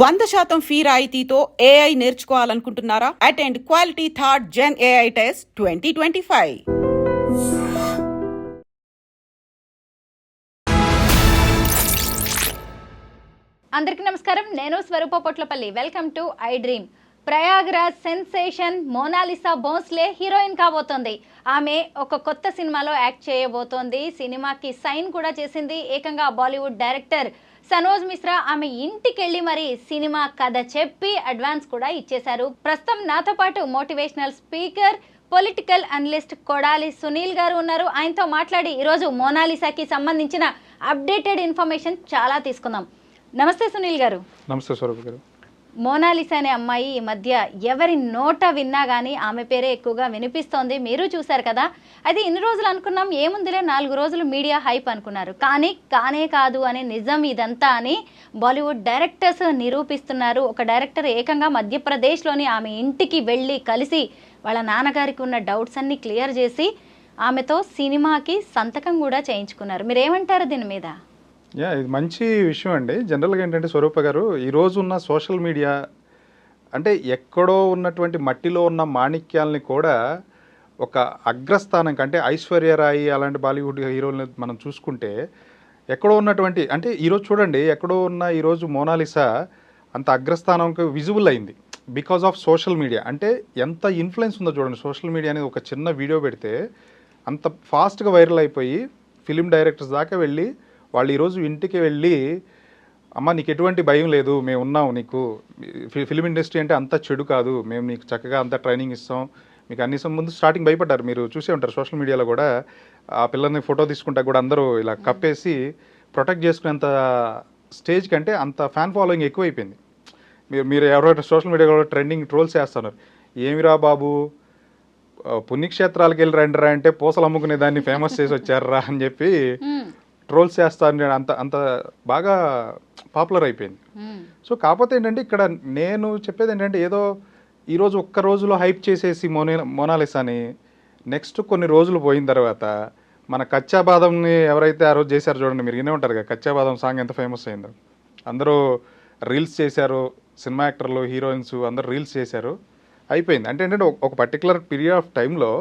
100% fee రాయితీతో AI నేర్చుకోవాలనుకుంటున్నారా? Attend quality third gen AI test 2025. అందరికీ నమస్కారం. నేను Swarupa Potlapalli. Welcome to I Dream. Prayagraj sensation Monalisa Bhosle heroine కాబోతోంది. ఆమె ఒక కొత్త సినిమాలో యాక్ట్ చేయబోతోంది. సినిమాకి సైన్ కూడా చేసింది. ఏకంగా బాలీవుడ్ డైరెక్టర్ సనోజ్ మిశ్రా ఆమె ఇంటికెళ్ళి మరి సినిమా కథ చెప్పి అడ్వాన్స్ కూడా ఇచ్చేశారు. ప్రస్తుతం నాతో పాటు motivational speaker, political analyst Kodali Sunil గారు ఉన్నారు. ఆయనతో మాట్లాడి ఈరోజు మోనాలిసాకి సంబంధించిన అప్డేటెడ్ ఇన్ఫర్మేషన్ చాలా తీసుకుందాం. నమస్తే సునీల్ గారు. నమస్తే స్వరూప్ గారు. మోనాలిసా అనే అమ్మాయి ఈ మధ్య ఎవరి నోట విన్నా కానీ ఆమె పేరే ఎక్కువగా వినిపిస్తోంది. మీరు చూశారు కదా. అయితే ఇన్ని రోజులు అనుకున్నాం ఏముందిలే 4 రోజులు మీడియా హైప్ అనుకున్నారు. కానీ కానే కాదు అనే నిజం ఇదంతా అని బాలీవుడ్ డైరెక్టర్స్ నిరూపిస్తున్నారు. ఒక డైరెక్టర్ ఏకంగా మధ్యప్రదేశ్లోని ఆమె ఇంటికి వెళ్ళి కలిసి వాళ్ళ నాన్నగారికి ఉన్న డౌట్స్ అన్ని క్లియర్ చేసి ఆమెతో సినిమాకి సంతకం కూడా చేయించుకున్నారు. మీరేమంటారు దీని మీద? ఇది మంచి విషయం అండి. జనరల్గా ఏంటంటే స్వరూప గారు, ఈరోజు ఉన్న సోషల్ మీడియా అంటే ఎక్కడో ఉన్నటువంటి మట్టిలో ఉన్న మాణిక్యాలని కూడా ఒక అగ్రస్థానం అంటే ఐశ్వర్యరాయి అలాంటి బాలీవుడ్ హీరోలని మనం చూసుకుంటే ఎక్కడో ఉన్నటువంటి అంటే ఈరోజు చూడండి ఎక్కడో ఉన్న ఈరోజు మోనాలిసా అంత అగ్రస్థానంకి విజిబుల్ అయింది బికాజ్ ఆఫ్ సోషల్ మీడియా. అంటే ఎంత ఇన్ఫ్లుయెన్స్ ఉందో చూడండి. సోషల్ మీడియా అనేది ఒక చిన్న వీడియో పెడితే అంత ఫాస్ట్గా వైరల్ అయిపోయి ఫిలిం డైరెక్టర్స్ దాకా వెళ్ళి వాళ్ళు ఈరోజు ఇంటికి వెళ్ళి, అమ్మ నీకు ఎటువంటి భయం లేదు, మేము ఉన్నాం, నీకు ఫిలిం ఇండస్ట్రీ అంటే అంత చెడు కాదు, మేము నీకు చక్కగా అంత ట్రైనింగ్ ఇస్తాం, మీకు అన్ని ముందు స్టార్టింగ్ భయపడ్డారు. మీరు చూసే ఉంటారు సోషల్ మీడియాలో కూడా ఆ పిల్లల్ని ఫోటో తీసుకుంటా కూడా అందరూ ఇలా కప్పేసి ప్రొటెక్ట్ చేసుకునేంత స్టేజ్ కంటే అంత ఫ్యాన్ ఫాలోయింగ్ ఎక్కువైపోయింది. మీరు ఎవరైనా సోషల్ మీడియాలో ట్రెండింగ్ ట్రోల్స్ చేస్తున్నారు. ఏమిరా బాబు పుణ్యక్షేత్రాలకు వెళ్ళి రండిరా అంటే పూసలు అమ్ముకునే దాన్ని ఫేమస్ చేసి వచ్చారా అని చెప్పి ట్రోల్స్ చేస్తాను. అంత బాగా పాపులర్ అయిపోయింది. సో కాకపోతే ఏంటంటే ఇక్కడ నేను చెప్పేది ఏంటంటే ఏదో ఈరోజు ఒక్క రోజులో హైప్ చేసేసి మోనాలిసాని నెక్స్ట్ కొన్ని రోజులు పోయిన తర్వాత మన కచ్చా బాదంని ఎవరైతే ఆ రోజు చేశారో చూడండి, మీరు వినే ఉంటారు కదా, కచ్చా బాదం సాంగ్ ఎంత ఫేమస్ అయిందో. అందరూ రీల్స్ చేశారు, సినిమా యాక్టర్లు, హీరోయిన్స్ అందరూ రీల్స్ చేశారు, అయిపోయింది. అంటే ఏంటంటే ఒక పర్టికులర్ పీరియడ్ ఆఫ్ టైంలో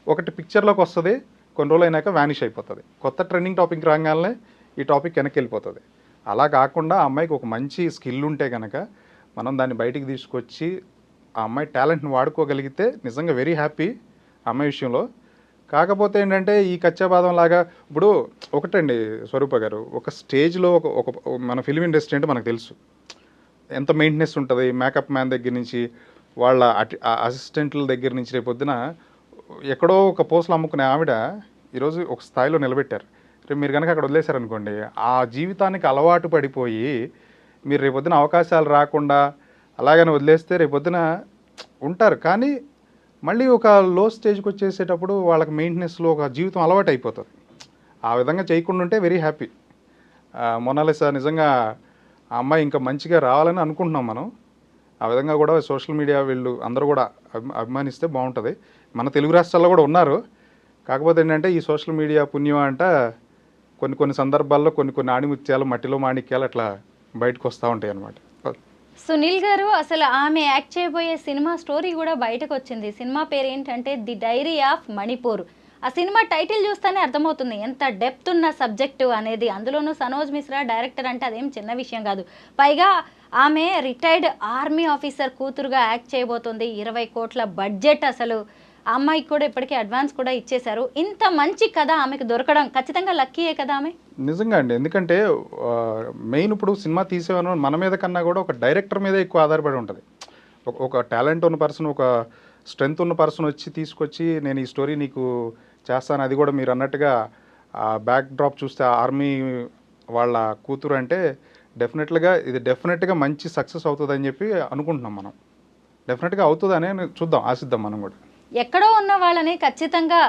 ఒకటి పిక్చర్లోకి వస్తుంది, కొన్ని రోజులు అయినాక వ్యానిష్ అయిపోతుంది. కొత్త ట్రెండింగ్ టాపిక్ రాగానే ఈ టాపిక్ వెనక్కి వెళ్ళిపోతుంది. అలా కాకుండా ఆ అమ్మాయికి ఒక మంచి స్కిల్ ఉంటే కనుక మనం దాన్ని బయటికి తీసుకొచ్చి ఆ అమ్మాయి టాలెంట్ని వాడుకోగలిగితే నిజంగా వెరీ హ్యాపీ ఆ అమ్మాయి విషయంలో. కాకపోతే ఏంటంటే ఈ కచ్చాబాదం లాగా ఇప్పుడు ఒకటండి స్వరూప గారు, ఒక స్టేజ్లో ఒక మన ఫిలిం ఇండస్ట్రీ అంటే మనకు తెలుసు ఎంత మెయింటెనెన్స్ ఉంటుంది. మేకప్ మ్యాన్ దగ్గర నుంచి వాళ్ళ అసిస్టెంట్ల దగ్గర నుంచి రేపొద్దున ఎక్కడో ఒక పోస్టులు అమ్ముకునే ఆవిడ ఈరోజు ఒక స్థాయిలో నిలబెట్టారు. రేపు మీరు కనుక అక్కడ వదిలేశారనుకోండి, ఆ జీవితానికి అలవాటు పడిపోయి మీరు రేపొద్దున అవకాశాలు రాకుండా అలాగని వదిలేస్తే రేపొద్దున ఉంటారు. కానీ మళ్ళీ ఒక లో స్టేజ్కి వచ్చేసేటప్పుడు వాళ్ళకి మెయింటెనెన్స్లో ఒక జీవితం అలవాటు అయిపోతుంది. ఆ విధంగా చేయకుండా ఉంటే వెరీ హ్యాపీ. మోనాలిసా నిజంగా ఆ అమ్మాయి ఇంకా మంచిగా రావాలని అనుకుంటున్నాం మనం. ఆ విధంగా కూడా సోషల్ మీడియా వీళ్ళు అందరూ కూడా అభిమానిస్తే బాగుంటుంది. మన తెలుగు రాష్ట్రాల్లో కూడా ఉన్నారు. కాకపోతే ఏంటంటే ఈ సోషల్ మీడియా పుణ్యం అంట కొన్ని సందర్భాల్లో కొన్ని ఆణిముత్యాలు, మట్టిలో మాణిక్యాలు అట్లా బయటకు వస్తూ ఉంటాయి అన్నమాట. సునీల్ గారు, అసలు ఆమె యాక్ట్ చేయబోయే సినిమా స్టోరీ కూడా బయటకు వచ్చింది. సినిమా పేరు ఏంటంటే ది డైరీ ఆఫ్ మణిపూర్. ఆ సినిమా టైటిల్ చూస్తేనే అర్థమవుతుంది ఎంత డెప్త్ ఉన్న సబ్జెక్టు అనేది. అందులోనూ సనోజ్ మిశ్రా డైరెక్టర్ అంటే అదేం చిన్న విషయం కాదు. పైగా ఆమె రిటైర్డ్ ఆర్మీ ఆఫీసర్ కూతురుగా యాక్ట్ చేయబోతుంది. 20 కోట్ల బడ్జెట్. అసలు ఆ అమ్మాయికి కూడా ఇప్పటికీ అడ్వాన్స్ కూడా ఇచ్చేశారు. ఇంత మంచి కథ ఆమెకు దొరకడం ఖచ్చితంగా లక్కీయే కదా ఆమె. నిజంగా అండి. ఎందుకంటే మెయిన్ ఇప్పుడు సినిమా తీసేవాను మన మీద కన్నా కూడా ఒక డైరెక్టర్ మీద ఎక్కువ ఆధారపడి ఉంటుంది. ఒక టాలెంట్ ఉన్న పర్సన్, ఒక స్ట్రెంగ్త్ ఉన్న పర్సన్ వచ్చి తీసుకొచ్చి నేను ఈ స్టోరీ నీకు చేస్తాను, అది కూడా మీరు అన్నట్టుగా బ్యాక్ డ్రాప్ చూస్తే ఆర్మీ వాళ్ళ కూతురు అంటే డెఫినెట్గా మంచి సక్సెస్ అవుతుందని చెప్పి అనుకుంటున్నాం మనం. డెఫినెట్గా అవుతుందనే చూద్దాం, ఆశిద్దాం మనం కూడా. ఎక్కడో ఉన్న వాళ్ళని ఖచ్చితంగా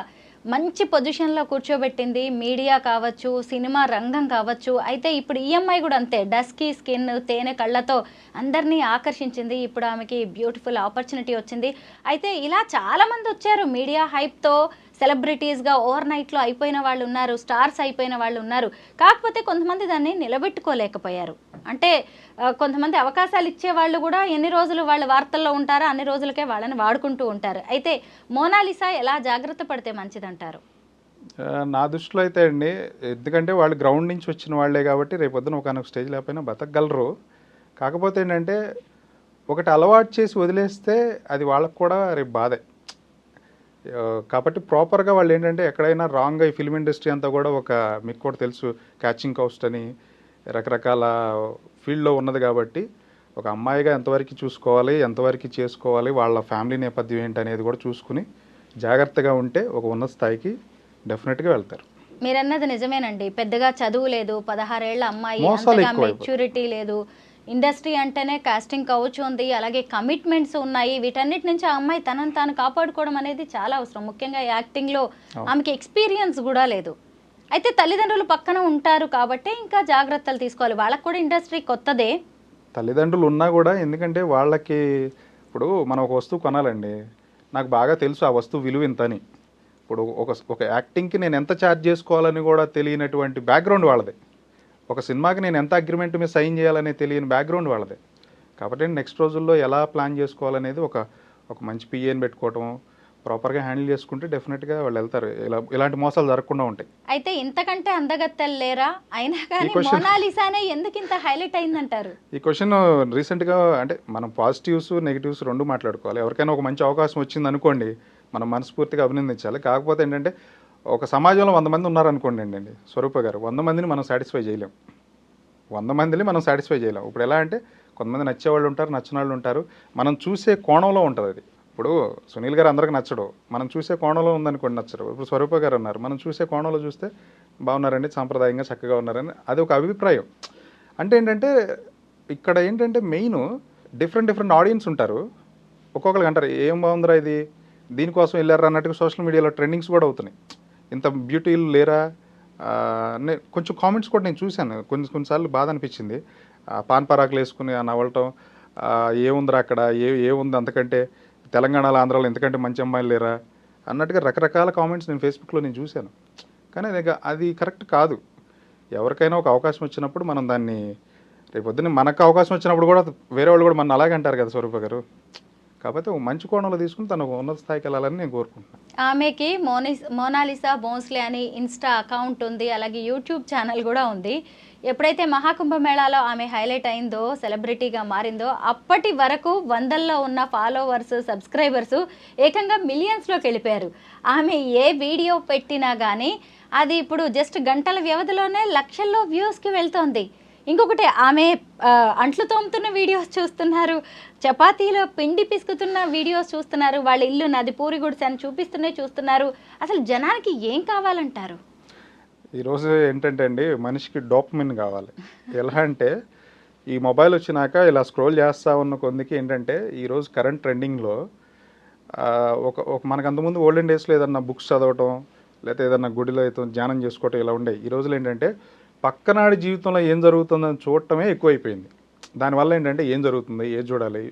మంచి పొజిషన్లో కూర్చోబెట్టింది మీడియా కావచ్చు, సినిమా రంగం కావచ్చు. అయితే ఇప్పుడు ఈఎంఐ కూడా అంతే, డస్కీ స్కిన్, తేనె కళ్ళతో అందరినీ ఆకర్షించింది. ఇప్పుడు ఆమెకి బ్యూటిఫుల్ ఆపర్చునిటీ వచ్చింది. అయితే ఇలా చాలామంది వచ్చారు మీడియా హైప్తో. సెలబ్రిటీస్గా ఓవర్ నైట్లో అయిపోయిన వాళ్ళు ఉన్నారు, స్టార్స్ అయిపోయిన వాళ్ళు ఉన్నారు. కాకపోతే కొంతమంది దాన్ని నిలబెట్టుకోలేకపోయారు. అంటే కొంతమంది అవకాశాలు ఇచ్చే వాళ్ళు కూడా ఎన్ని రోజులు వాళ్ళు వార్తల్లో ఉంటారో అన్ని రోజులకే వాళ్ళని వాడుకుంటూ ఉంటారు. అయితే మోనాలిసా ఎలా జాగ్రత్త పడితే మంచిదంటారు? నా దృష్టిలో అయితే అండి, ఎందుకంటే వాళ్ళు గ్రౌండ్ నుంచి వచ్చిన వాళ్ళే కాబట్టి రేపొద్దున ఒకనొక స్టేజ్ లేకపోయినా బతకగలరు. కాకపోతే ఏంటంటే ఒకటి అలవాటు చేసి వదిలేస్తే అది వాళ్ళకు కూడా రేపు బాధే. కాబట్టి ప్రాపర్గా వాళ్ళు ఏంటంటే ఎక్కడైనా రాంగ్గా ఈ ఫిల్మ్ ఇండస్ట్రీ అంతా కూడా మీకు కూడా తెలుసు, క్యాచింగ్ కౌస్ట్ అని రకరకాల ఫీల్డ్లో ఉన్నది కాబట్టి ఒక అమ్మాయిగా ఎంతవరకు చూసుకోవాలి, ఎంతవరకు చేసుకోవాలి, వాళ్ళ ఫ్యామిలీ నేపథ్యం ఏంటి అనేది కూడా చూసుకుని జాగ్రత్తగా ఉంటే ఒక ఉన్నత స్థాయికి డెఫినెట్గా వెళ్తారు. మీరన్నది నిజమేనండి. పెద్దగా చదువు లేదు, 16 ఏళ్ల అమ్మాయి, మోసాలు అంతగా ఎక్కువ మెచ్యూరిటీ లేదు, ఇండస్ట్రీ అంటేనే కాస్టింగ్ కౌచ్ ఉంది, అలాగే కమిట్మెంట్స్ ఉన్నాయి. వీటన్నిటి నుంచి ఆ అమ్మాయి తనను తాను కాపాడుకోవడం అనేది చాలా అవసరం. ముఖ్యంగా యాక్టింగ్లో ఆమెకి ఎక్స్పీరియన్స్ కూడా లేదు. అయితే తల్లిదండ్రులు పక్కన ఉంటారు కాబట్టి ఇంకా జాగ్రత్తలు తీసుకోవాలి. వాళ్ళకు కూడా ఇండస్ట్రీ కొత్తదే. తల్లిదండ్రులు ఉన్నా కూడా, ఎందుకంటే వాళ్ళకి ఇప్పుడు మనం ఒక వస్తువు కొనాలండి, నాకు బాగా తెలుసు ఆ వస్తువు విలువ ఇంతని. ఇప్పుడు ఒక యాక్టింగ్కి నేను ఎంత ఛార్జ్ చేసుకోవాలని కూడా తెలియనటువంటి బ్యాక్గ్రౌండ్ వాళ్ళదే. ఒక సినిమాకి నేను ఎంత అగ్రిమెంట్ మీద సైన్ చేయాలనే తెలియని బ్యాక్గ్రౌండ్ వాళ్ళదే. కాబట్టి నెక్స్ట్ రోజుల్లో ఎలా ప్లాన్ చేసుకోవాలనేది ఒక మంచి పిఏని పెట్టుకోవటం, ప్రాపర్గా హ్యాండిల్ చేసుకుంటే డెఫినెట్గా వాళ్ళు వెళ్తారు. ఇలాంటి మోసాలు జరగకుండా ఉంటాయి. అయితే ఇంతకంటే అందగత్తెలు లేరా? అయినా కానీ మోనాలిసానే ఎందుకు ఇంత హైలైట్ అయిందంటారు? ఈ క్వశ్చన్ రీసెంట్గా అంటే మనం పాజిటివ్స్ నెగిటివ్స్ రెండు మాట్లాడుకోవాలి. ఎవరికైనా ఒక మంచి అవకాశం వచ్చింది అనుకోండి, మనం మనస్ఫూర్తిగా అభినందించాలి. కాకపోతే ఏంటంటే ఒక సమాజంలో 100 మంది ఉన్నారనుకోండి అండి స్వరూప గారు, 100 మందిని మనం సాటిస్ఫై చేయలేం. 100 మందిని మనం సాటిస్ఫై చేయలేం. ఇప్పుడు ఎలా అంటే కొంతమంది నచ్చేవాళ్ళు ఉంటారు, నచ్చిన వాళ్ళు ఉంటారు. మనం చూసే కోణంలో ఉంటుంది అది. ఇప్పుడు సునీల్ గారు అందరికి నచ్చడు, మనం చూసే కోణంలో ఉందనుకోండి నచ్చరు. ఇప్పుడు స్వరూప గారు ఉన్నారు, మనం చూసే కోణంలో చూస్తే బాగున్నారండి, సాంప్రదాయంగా చక్కగా ఉన్నారని అది ఒక అభిప్రాయం. అంటే ఏంటంటే ఇక్కడ ఏంటంటే మెయిన్ డిఫరెంట్ ఆడియన్స్ ఉంటారు. ఒక్కొక్కరికి అంటారు ఏం బాగుందిరా ఇది, దీనికోసం వెళ్ళారా అన్నట్టుగా సోషల్ మీడియాలో ట్రెండింగ్స్ కూడా అవుతున్నాయి. ఇంత బ్యూటీలు లేరా కొంచెం కామెంట్స్ కూడా నేను చూశాను. కొన్నిసార్లు బాధ అనిపించింది. పాన్ పరాకులు వేసుకుని నవ్వటం, ఏముందిరా అక్కడ, ఏముంది అంతకంటే, తెలంగాణలో ఆంధ్రాలో ఎంతకంటే మంచి అమ్మాయిలు లేరా అన్నట్టుగా రకరకాల కామెంట్స్ నేను ఫేస్బుక్లో నేను చూశాను. కానీ అది కరెక్ట్ కాదు. ఎవరికైనా ఒక అవకాశం వచ్చినప్పుడు మనం దాన్ని, రేపొద్దున మనకు అవకాశం వచ్చినప్పుడు కూడా వేరే వాళ్ళు కూడా మన అలాగే అంటారు కదా స్వరూప గారు. కాకపోతే ఒక మంచి కోణంలో తీసుకుని తను ఉన్నత స్థాయికి వెళ్ళాలని నేను కోరుకుంటున్నాను. ఆమెకి మోనాలిసా భోంస్లే అని ఇన్స్టా అకౌంట్ ఉంది, అలాగే యూట్యూబ్ ఛానల్ కూడా ఉంది. ఎప్పుడైతే మహాకుంభమేళాలో ఆమె హైలైట్ అయిందో, సెలబ్రిటీగా మారిందో, అప్పటి వరకు వందల్లో ఉన్న ఫాలోవర్స్, సబ్స్క్రైబర్స్ ఏకంగా మిలియన్స్లోకి వెళ్ళిపోయారు. ఆమె ఏ వీడియో పెట్టినా కానీ అది ఇప్పుడు జస్ట్ గంటల వ్యవధిలోనే లక్షల్లో వ్యూస్కి వెళ్తోంది. ఇంకొకటి, ఆమె అంట్లు తోముతున్న వీడియోస్ చూస్తున్నారు, చపాతీలో పిండి పిసుకుతున్న వీడియోస్ చూస్తున్నారు, వాళ్ళ ఇల్లు నది పూరి గుడిసె అని చూస్తున్నారు. అసలు జనానికి ఏం కావాలంటారు? ఈరోజు ఏంటంటే అండి, మనిషికి డోపమిన్ కావాలి. ఎలా అంటే ఈ మొబైల్ వచ్చినాక ఇలా స్క్రోల్ చేస్తూ ఉన్న కొందికి ఏంటంటే ఈరోజు కరెంట్ ట్రెండింగ్లో ఒక మనకు అంతకుముందు ఓల్డెన్ డేస్లో ఏదన్నా బుక్స్ చదవటం, లేకపోతే ఏదన్నా గుడిలో అయితే ధ్యానం చేసుకోవటం ఇలా ఉండే. ఈ రోజులు ఏంటంటే పక్కనాడి జీవితంలో ఏం జరుగుతుందని చూడటమే ఎక్కువైపోయింది. దానివల్ల ఏంటంటే ఏం జరుగుతుంది, ఏది చూడాలి,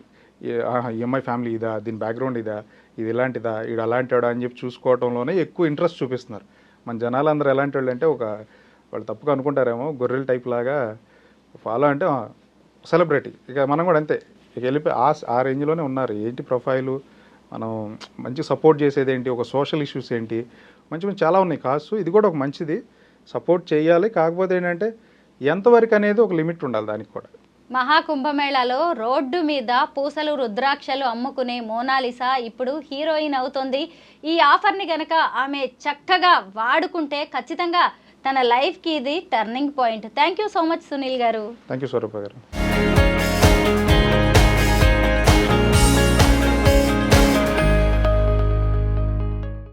ఈఎంఐ ఫ్యామిలీ ఇదా, దీని బ్యాక్గ్రౌండ్ ఇదా, ఇది ఇలాంటిదా, ఇది అలాంటివాడా అని చెప్పి చూసుకోవడంలోనే ఎక్కువ ఇంట్రెస్ట్ చూపిస్తున్నారు. మన జనాలు అందరూ ఎలాంటి వాళ్ళు అంటే వాళ్ళు తప్పుగా అనుకుంటారేమో, గొర్రెల టైప్ లాగా ఫాలో అంటే సెలబ్రిటీ. ఇక మనం కూడా అంతే, ఇక వెళ్ళిపోయి ఆ రేంజ్లోనే ఉన్నారు. ఏంటి ప్రొఫైలు, మనం మంచి సపోర్ట్ చేసేది ఏంటి, ఒక సోషల్ ఇష్యూస్ ఏంటి, మంచి చాలా ఉన్నాయి కాసు. ఇది కూడా ఒక మంచిది, సపోర్ట్ చేయాలి. కాకపోతే ఏంటంటే ఎంతవరకు అనేది ఒక లిమిట్ ఉండాలి దానికి కూడా. మహాకుంభమేళాలో రోడ్డు మీద పూసలు, రుద్రాక్షలు అమ్ముకునే మోనాలిసా ఇప్పుడు హీరోయిన్ అవుతుంది. ఈ ఆఫర్ని కనుక ఆమె చక్కగా వాడుకుంటే ఖచ్చితంగా తన లైఫ్కి ఇది turning point. Thank you so much Sunil గారు. థ్యాంక్ యూ స్వరూప గారు.